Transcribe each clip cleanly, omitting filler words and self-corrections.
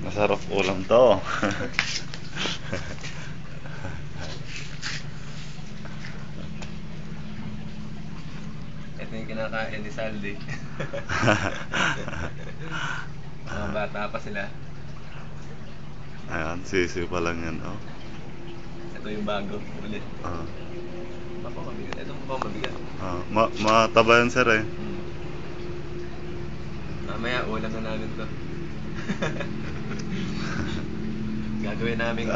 Masarap ulam to. Ito yung kinakain ni Saldi. Mga bata pa sila. Ayan, sisi pa lang yan, oh. Ito yung bago ulit. Ah. Ako mabigat. Ito mo pa mabigat. Mataba yan, sir, eh. Mamaya ulam na namin to. Gagawin namin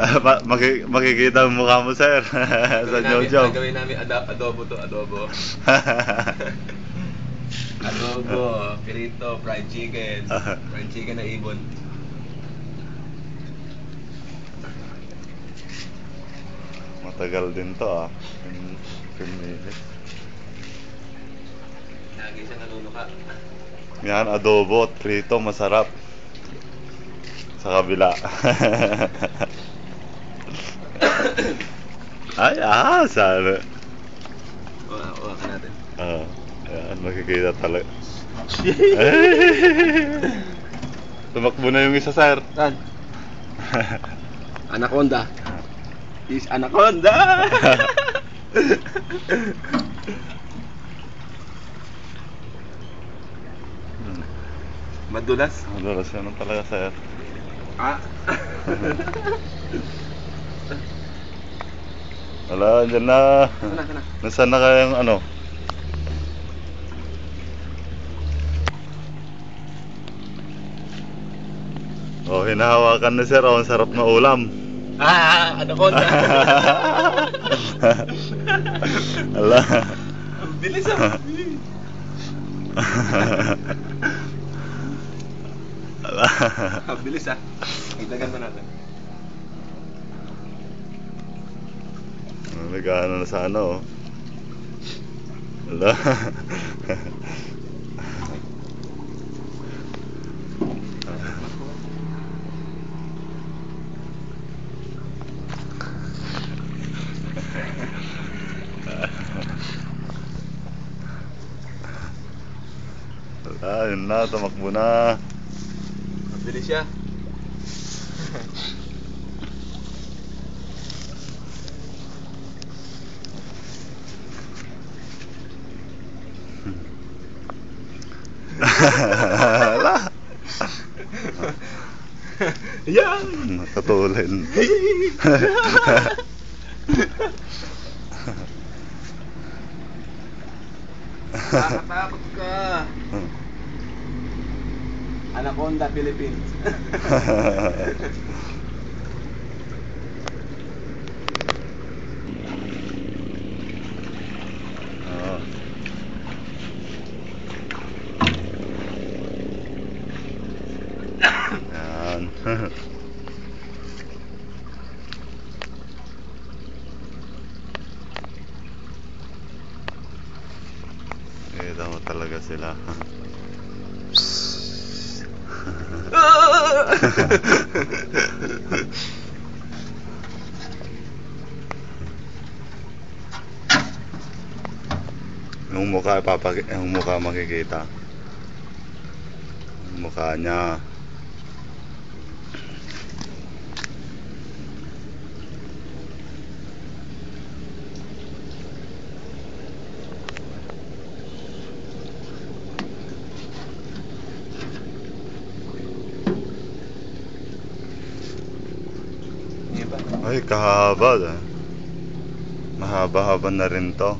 Makikita ang mukha mo, sir. Sa Jojo. gagawin namin adobo to, adobo. Adobo, pirito, fried chicken. Fried chicken na ibon. Matagal din to, ah. 10 minutes. Lagi siya nanunuka. Yan, adobo at prito, masarap. Sa kabila. Ay, sana. Uwa ka natin. Ayan, makikita talaga. Tumakbo na yung isa, sir. Saan? Anaconda. Is Anaconda! Madulas? Madulas yan talaga, sir. Wala, dyan na. Sana. Nasaan na kayang ano? Oh, hinahawakan na, sir. Oh, ang sarap na ulam. Anaconda! Ala. Ang bilis ah! Ala. Ang bilis ah! Itagan mo natin. Nag-ano na sa ano, oh. Ala. Wala, yun na, tumakbo na. Mabilis siya. Wala. Yan! Nakatulin. Nakakatakot ka. Anaconda, Philippines. Oh. Yan. Kita mo talaga sila. Yung mukha makikita. Yung mukha niya. Ay, kahaba. Mahaba-haba na rin to.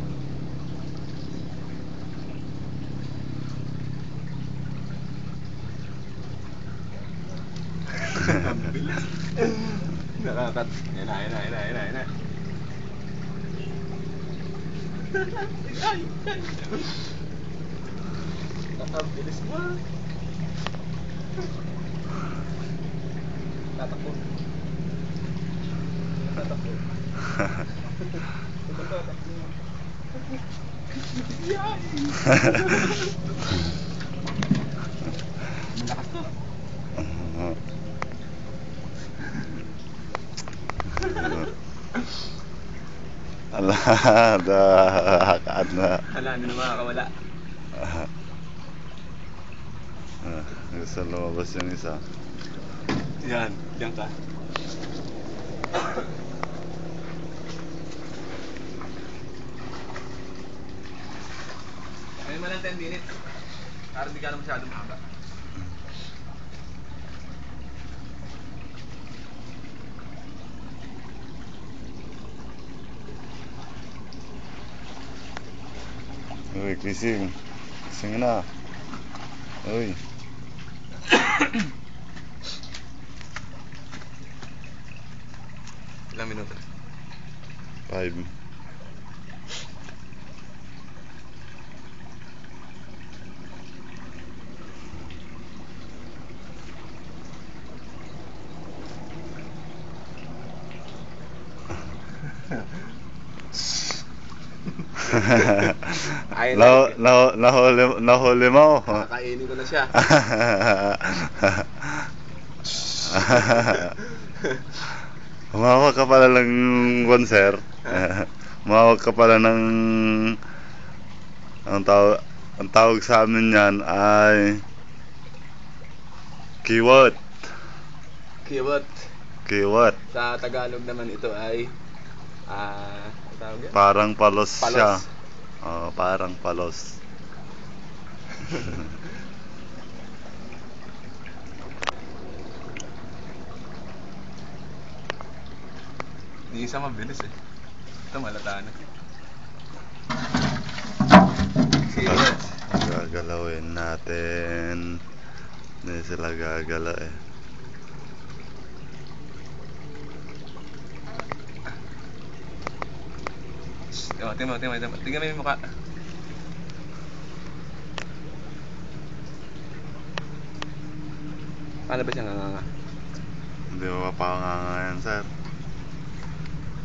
Nakakat. Yan na. Ay! Nakabilis mo. Tatakbo. Yan! Malakas to. Ala, hakaad na. Hala, hindi na makakawala. Gusto lumabas yung isa. Yan, diyan ka. Ngayon mo lang 10 minutes. Para hindi ka na masyadong mahaba. Uy, kising. Kising na. Uy. Ilang minuto? 5. Ayun na. Nahuli mo. Kakainin ko na siya. Umawag ka pala ng konser. Umawag ka pala ng ang tawag sa amin yan ay kiwot. Kiwot. Kiwot. Sa Tagalog naman ito ay ang tawag yan? Parang palos, Palos. siya. Oh, parang palos. Hindi isa mabilis eh. Ito malata na. Kiwot. Gagalawin natin. Hindi sila gagalaw eh. Tingnan mo. Tingnan mo yung mukha. Paano ba siya nganga? Hindi mo mapangangayan, sir.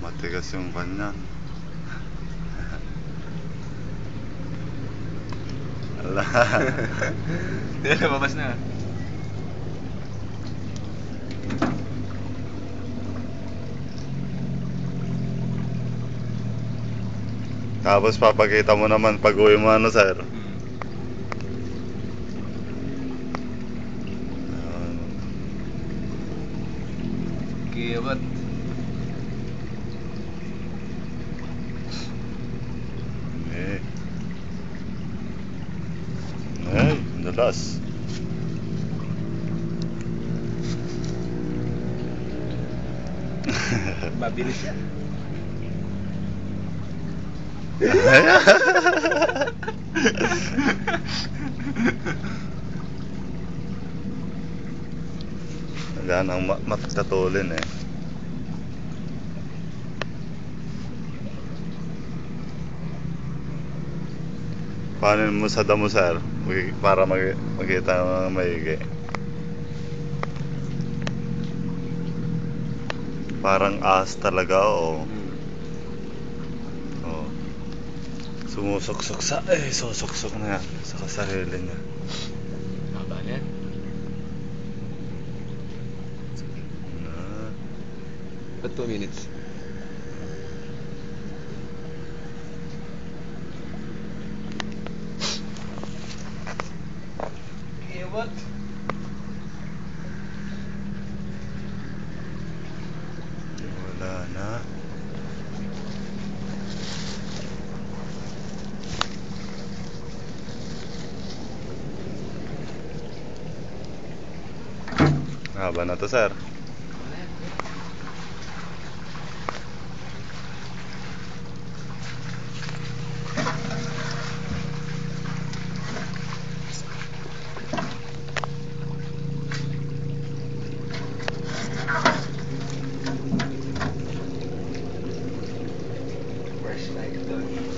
Matigas yung kanyan. Ala. Hindi, lumabas na. Tapos papakita mo naman pag uwi mo ano, sir. Kiwot. Eh. Ay, dalas. Mabilis siya. Wala nang matatulin eh. Paano mo sa damo, sir? Para makita ng maigi. Parang ahas talaga, oh. Oh. Sumusuksok susuksok na yan sa sarili niya. Haba na yan. Ba't 2 minutes? Kiwot. Wala na. Haba na to, sir. Fresh like doon.